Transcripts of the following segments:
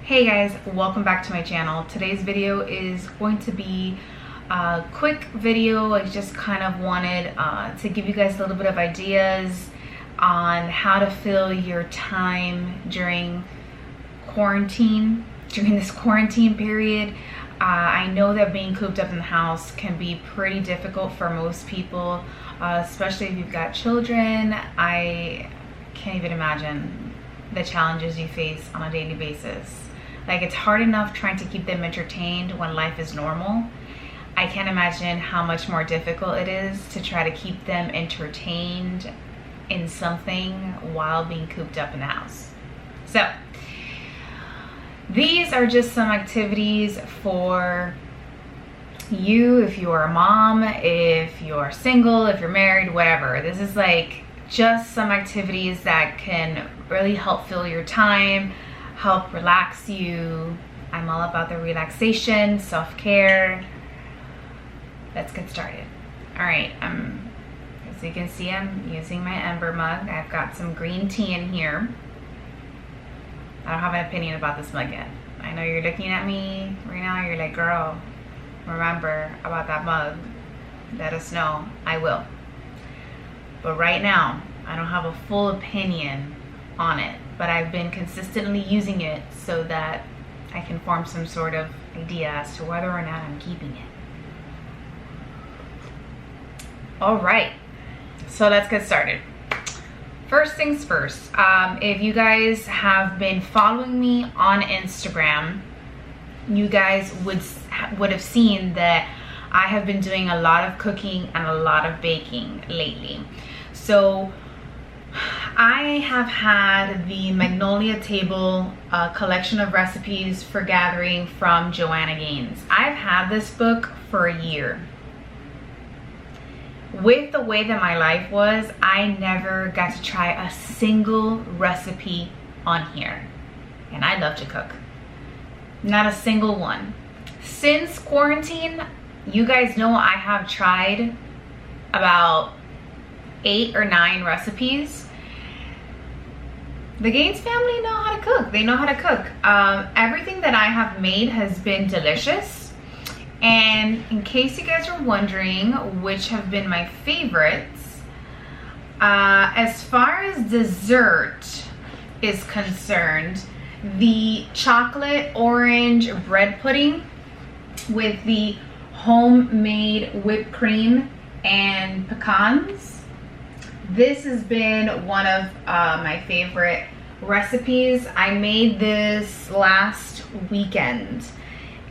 Hey guys, welcome back to my channel. Today's video is going to be a quick video. I just kind of wanted to give you guys a little bit of ideas on how to fill your time during this quarantine period. I know that being cooped up in the house can be pretty difficult for most people, especially if you've got children. I can't even imagine the challenges you face on a daily basis. Like, it's hard enough trying to keep them entertained when life is normal. I can't imagine how much more difficult it is to try to keep them entertained in something while being cooped up in the house. So these are just some activities for you if you're a mom, if you're single, if you're married, whatever. This is like just some activities that can really help fill your time, help relax you. I'm all about the relaxation, self-care. Let's get started. All right, as you can see, I'm using my Ember mug. I've got some green tea in here. I don't have an opinion about this mug yet. I know you're looking at me right now, you're like, girl, remember about that mug. Let us know. I will. But right now, I don't have a full opinion on it, but I've been consistently using it so that I can form some sort of idea as to whether or not I'm keeping it. All right, so let's get started. First things first, if you guys have been following me on Instagram, you guys would have seen that I have been doing a lot of cooking and a lot of baking lately. So I have had the Magnolia Table collection of recipes for gathering from Joanna Gaines. I've had this book for a year. With the way that my life was, I never got to try a single recipe on here. And I love to cook. Not a single one. Since quarantine, you guys know I have tried about 8 or 9 recipes. The Gaines family know how to cook. They know how to cook. Everything that I have made has been delicious. And in case you guys are wondering which have been my favorites, as far as dessert is concerned, the chocolate orange bread pudding with the homemade whipped cream and pecans, this has been one of my favorite recipes. I made this last weekend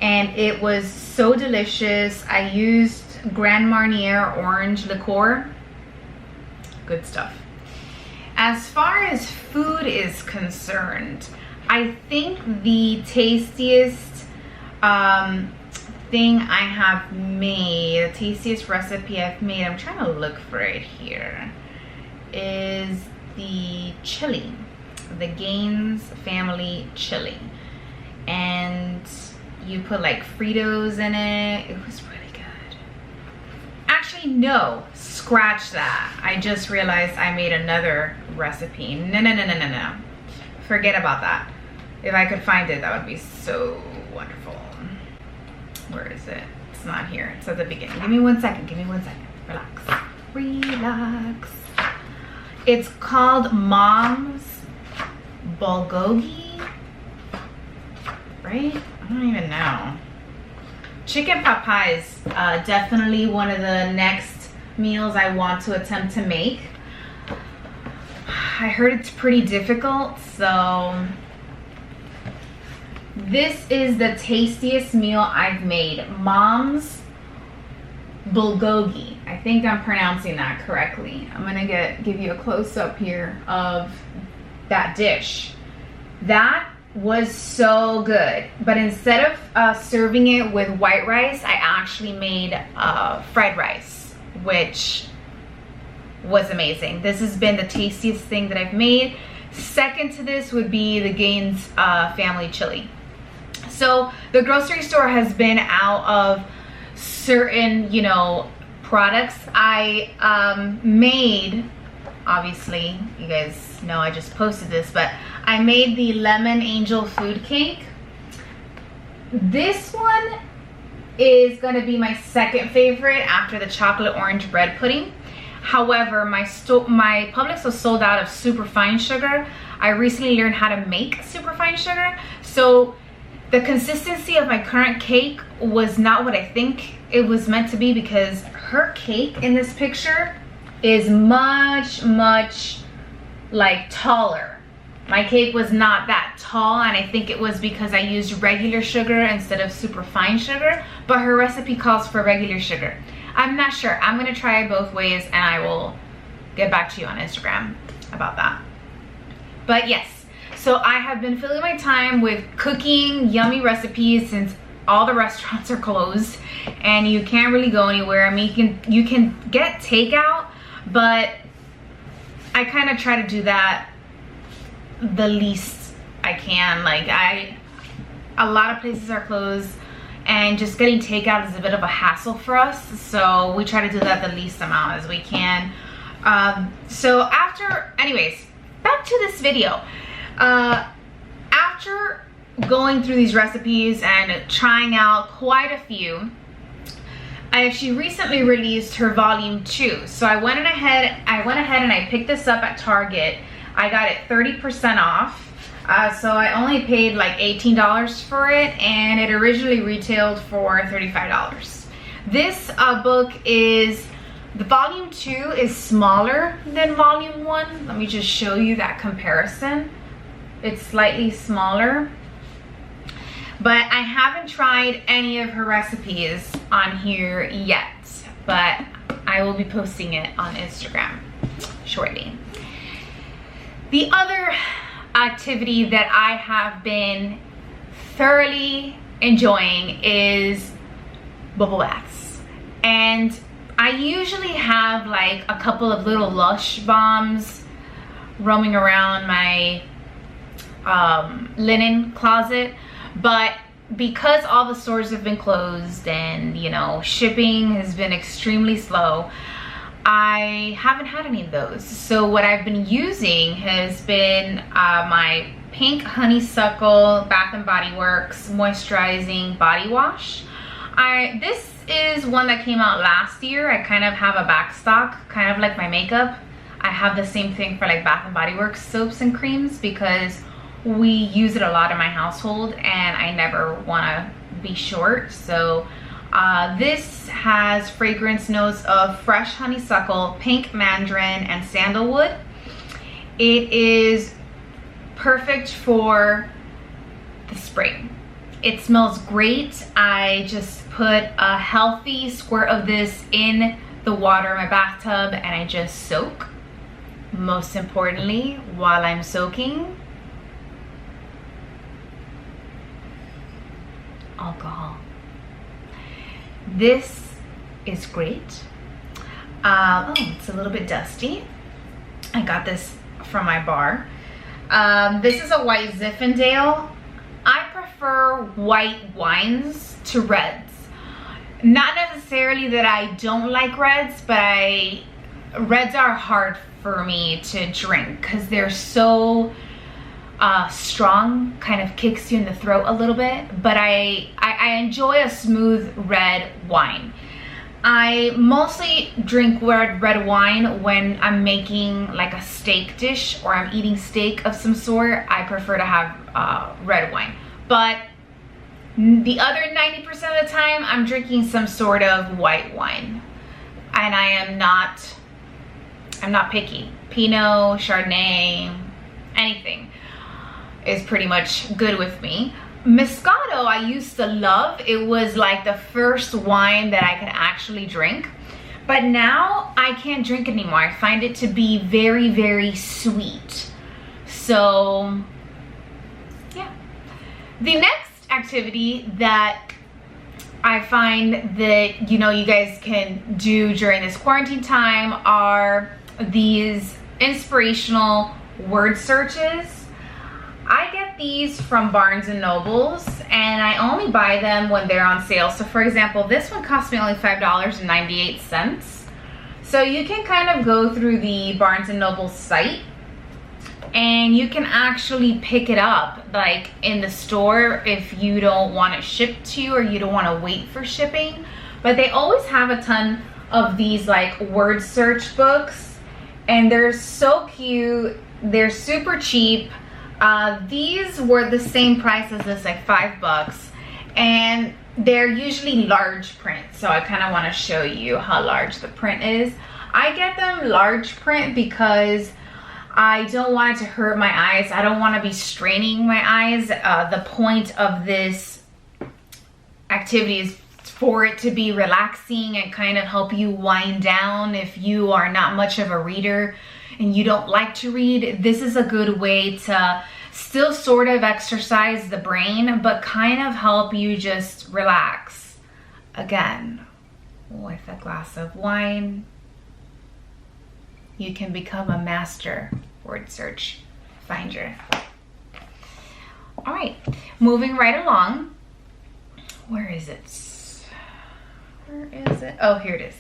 and it was so delicious. I used Grand Marnier orange liqueur. Good stuff. As far as food is concerned, I think the tastiest thing I have made, the tastiest recipe I've made, I'm trying to look for it here, is the chili, the Gaines family chili. And you put like Fritos in it. It was really good. Actually, no, scratch that. I just realized I made another recipe. No. Forget about that. If I could find it, that would be so wonderful. Where is it? It's not here. It's at the beginning. Give me 1 second. Give me 1 second. Relax. Relax. It's called Mom's Bulgogi, right? I don't even know. Chicken pot pie is definitely one of the next meals I want to attempt to make. I heard it's pretty difficult, so this is the tastiest meal I've made. Mom's Bulgogi. I think I'm pronouncing that correctly. I'm gonna give you a close-up here of that dish. That was so good, but instead of serving it with white rice, I actually made fried rice, which was amazing. This has been the tastiest thing that I've made. Second to this would be the Gaines family chili. So the grocery store has been out of certain, you know, products. I made, obviously, you guys know I just posted this, but I made the lemon angel food cake This one is gonna be my second favorite after the chocolate orange bread pudding. However, my Publix was sold out of super fine sugar. I recently learned how to make super fine sugar, so the consistency of my current cake was not what I think it was meant to be, because her cake in this picture is much like taller. My cake was not that tall, and I think it was because I used regular sugar instead of super fine sugar, but her recipe calls for regular sugar. I'm not sure. I'm gonna try it both ways, and I will get back to you on Instagram about that. But yes, so I have been filling my time with cooking yummy recipes since all the restaurants are closed and you can't really go anywhere. I mean, you can get takeout, but I kind of try to do that the least I can. Like, a lot of places are closed, and just getting takeout is a bit of a hassle for us, so we try to do that the least amount as we can. Anyways, back to this video. After going through these recipes and trying out quite a few, I actually recently released her volume 2. So I went ahead and I picked this up at Target. I got it 30% off. So I only paid like $18 for it, and it originally retailed for $35. This book is, the volume 2 is smaller than volume 1. Let me just show you that comparison. It's slightly smaller, but I haven't tried any of her recipes on here yet, but I will be posting it on Instagram shortly. The other activity that I have been thoroughly enjoying is bubble baths, and I usually have like a couple of little Lush bombs roaming around my linen closet, but because all the stores have been closed and, you know, shipping has been extremely slow, I haven't had any of those. So what I've been using has been my pink honeysuckle Bath and Body Works moisturizing body wash. This is one that came out last year. I kind of have a back stock, kind of like my makeup. I have the same thing for like Bath and Body Works soaps and creams, because we use it a lot in my household and I never want to be short. So this has fragrance notes of fresh honeysuckle, pink mandarin, and sandalwood. It is perfect for the spring. It smells great. I just put a healthy squirt of this in the water in my bathtub and I just soak. Most importantly, while I'm soaking, alcohol. This is great. Oh, it's a little bit dusty. I got this from my bar. This is a white Zinfandel. I prefer white wines to reds. Not necessarily that I don't like reds, but reds are hard for me to drink because they're so strong, kind of kicks you in the throat a little bit, but I enjoy a smooth red wine. I mostly drink red wine when I'm making like a steak dish or I'm eating steak of some sort. I prefer to have red wine, but the other 90% of the time I'm drinking some sort of white wine, and I'm not picky. Pinot, Chardonnay, anything is pretty much good with me. Moscato I used to love. It was like the first wine that I could actually drink, but now I can't drink anymore. I find it to be very, very sweet. So yeah. The next activity that I find that, you know, you guys can do during this quarantine time are these inspirational word searches. I get these from Barnes & Nobles, and I only buy them when they're on sale. So for example, this one cost me only $5.98. So you can kind of go through the Barnes & Noble site, and you can actually pick it up like in the store if you don't want it shipped to you or you don't want to wait for shipping. But they always have a ton of these like word search books, and they're so cute. They're super cheap. These were the same price as this, like $5, and they're usually large print, so I kind of want to show you how large the print is. I get them large print because I don't want it to hurt my eyes. I don't want to be straining my eyes. The point of this activity is for it to be relaxing and kind of help you wind down if you are not much of a reader and you don't like to read. This is a good way to still sort of exercise the brain, but kind of help you just relax. Again, with a glass of wine, you can become a master word search finder. All right, moving right along. Where is it? Where is it? Oh, here it is.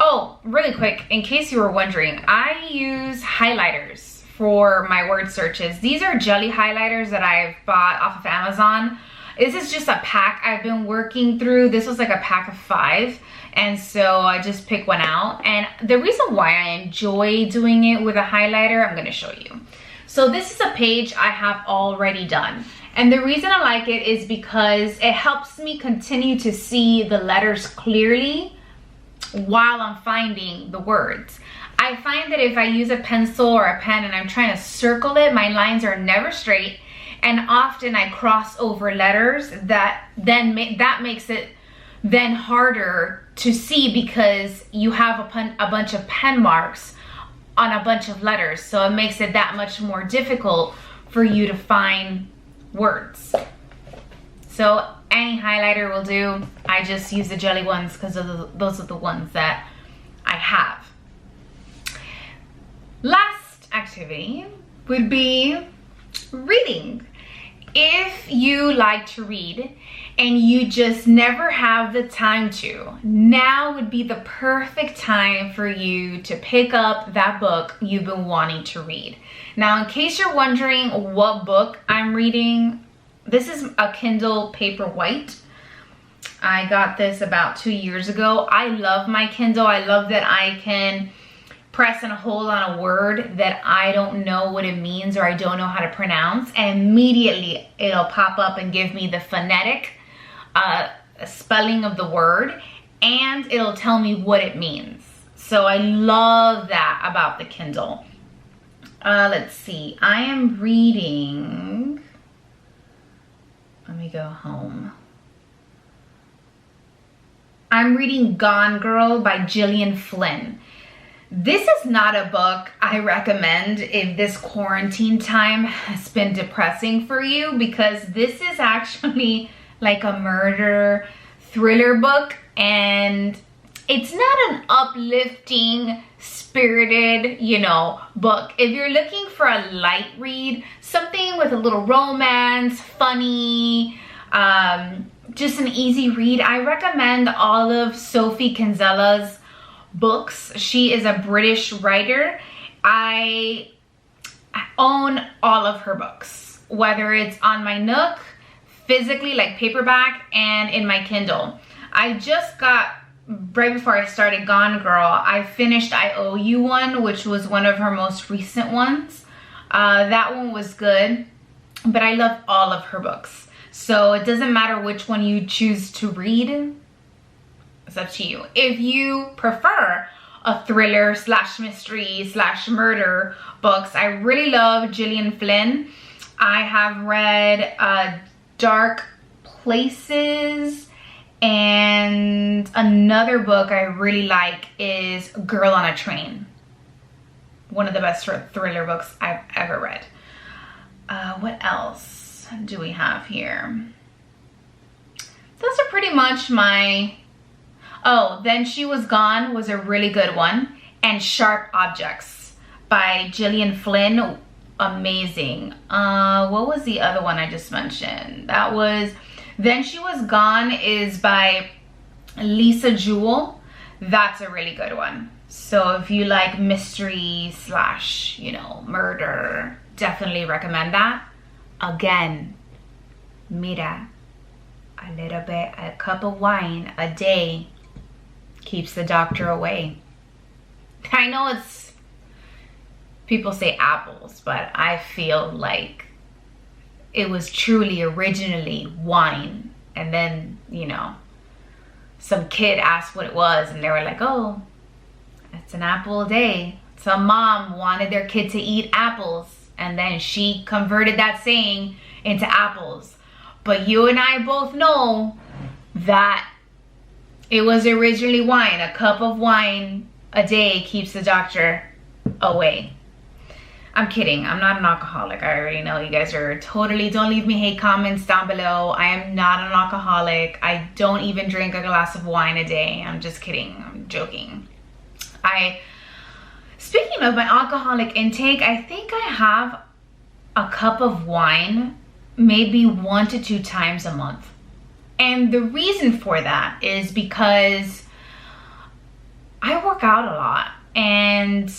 Oh, really quick, in case you were wondering, I use highlighters for my word searches. These are jelly highlighters that I've bought off of Amazon. This is just a pack I've been working through. This was like a pack of 5. And so I just picked one out. And the reason why I enjoy doing it with a highlighter, I'm gonna show you. So this is a page I have already done. And the reason I like it is because it helps me continue to see the letters clearly while I'm finding the words. I find that if I use a pencil or a pen and I'm trying to circle it, my lines are never straight, and often I cross over letters that makes it then harder to see because you have a bunch of pen marks on a bunch of letters, so it makes it that much more difficult for you to find words. So any highlighter will do. I just use the jelly ones because those are the ones that I have. Last activity would be reading. If you like to read and you just never have the time to, now would be the perfect time for you to pick up that book you've been wanting to read. Now, in case you're wondering what book I'm reading, this is a Kindle Paperwhite. I got this about 2 years ago. I love my Kindle. I love that I can press and hold on a word that I don't know what it means or I don't know how to pronounce, and immediately it'll pop up and give me the phonetic spelling of the word, and it'll tell me what it means. So I love that about the Kindle. Let's see, I am reading, let me go home. I'm reading Gone Girl by Gillian Flynn. This is not a book I recommend if this quarantine time has been depressing for you, because this is actually like a murder thriller book, and it's not an uplifting, spirited, you know, book. If you're looking for a light read, something with a little romance, funny, just an easy read, I recommend all of Sophie Kinzella's books. She is a British writer. I own all of her books, whether it's on my Nook, physically like paperback, and in my Kindle. I just got, right before I started Gone Girl, I finished I Owe You one, which was one of her most recent ones. That one was good, but I love all of her books. So it doesn't matter which one you choose to read. It's up to you. If you prefer a thriller slash mystery slash murder books, I really love Gillian Flynn. I have read Dark Places, and another book I really like is Girl on a Train. One of the best thriller books I've ever read. What else do we have here? Those are pretty much my... Oh, Then She Was Gone was a really good one. And Sharp Objects by Gillian Flynn. Amazing. What was the other one I just mentioned? That was Then She Was Gone is by Lisa Jewell. That's a really good one. So if you like mystery slash, you know, murder, definitely recommend that. Again, mira, a little bit, a cup of wine a day keeps the doctor away. I know it's, people say apples, but I feel like it was truly originally wine. And then, you know, some kid asked what it was and they were like, oh, it's an apple a day. Some mom wanted their kid to eat apples and then she converted that saying into apples. But you and I both know that it was originally wine. A cup of wine a day keeps the doctor away. I'm kidding. I'm not an alcoholic. I already know you guys are totally, don't leave me hate comments down below. I am not an alcoholic. I don't even drink a glass of wine a day. I'm just kidding. I'm joking. Speaking of my alcoholic intake, I think I have a cup of wine maybe 1 to 2 times a month. And the reason for that is because I work out a lot, and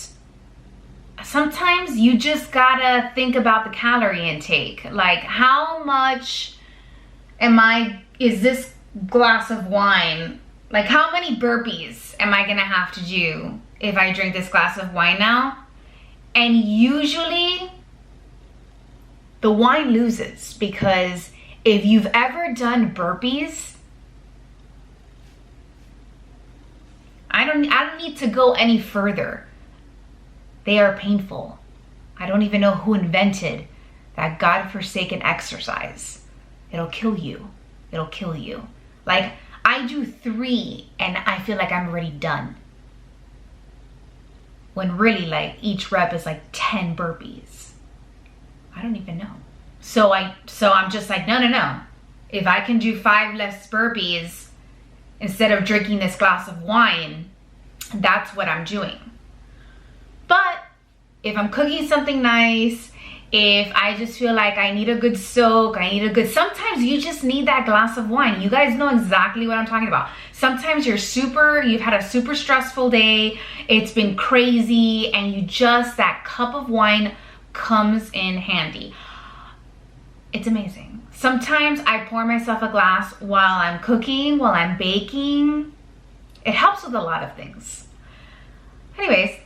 sometimes you just gotta think about the calorie intake. Like, how much is this glass of wine, like how many burpees am I gonna have to do if I drink this glass of wine now? And usually the wine loses, because if you've ever done burpees, I don't need to go any further. They are painful. I don't even know who invented that godforsaken exercise. It'll kill you. It'll kill you. Like, I do 3 and I feel like I'm already done. When really, like, each rep is like 10 burpees. I don't even know. So I'm just like, no. If I can do 5 less burpees instead of drinking this glass of wine, that's what I'm doing. But if I'm cooking something nice, if I just feel like I need a good soak, sometimes you just need that glass of wine. You guys know exactly what I'm talking about. Sometimes you've had a super stressful day, it's been crazy, and that cup of wine comes in handy. It's amazing. Sometimes I pour myself a glass while I'm cooking, while I'm baking. It helps with a lot of things. Anyways,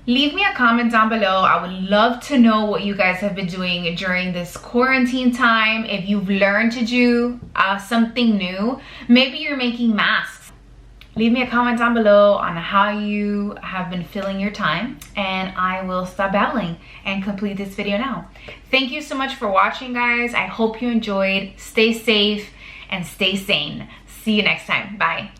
leave me a comment down below. I would love to know what you guys have been doing during this quarantine time. If you've learned to do something new, maybe you're making masks. Leave me a comment down below on how you have been filling your time, and I will stop babbling and complete this video now. Thank you so much for watching, guys. I hope you enjoyed. Stay safe and stay sane. See you next time. Bye.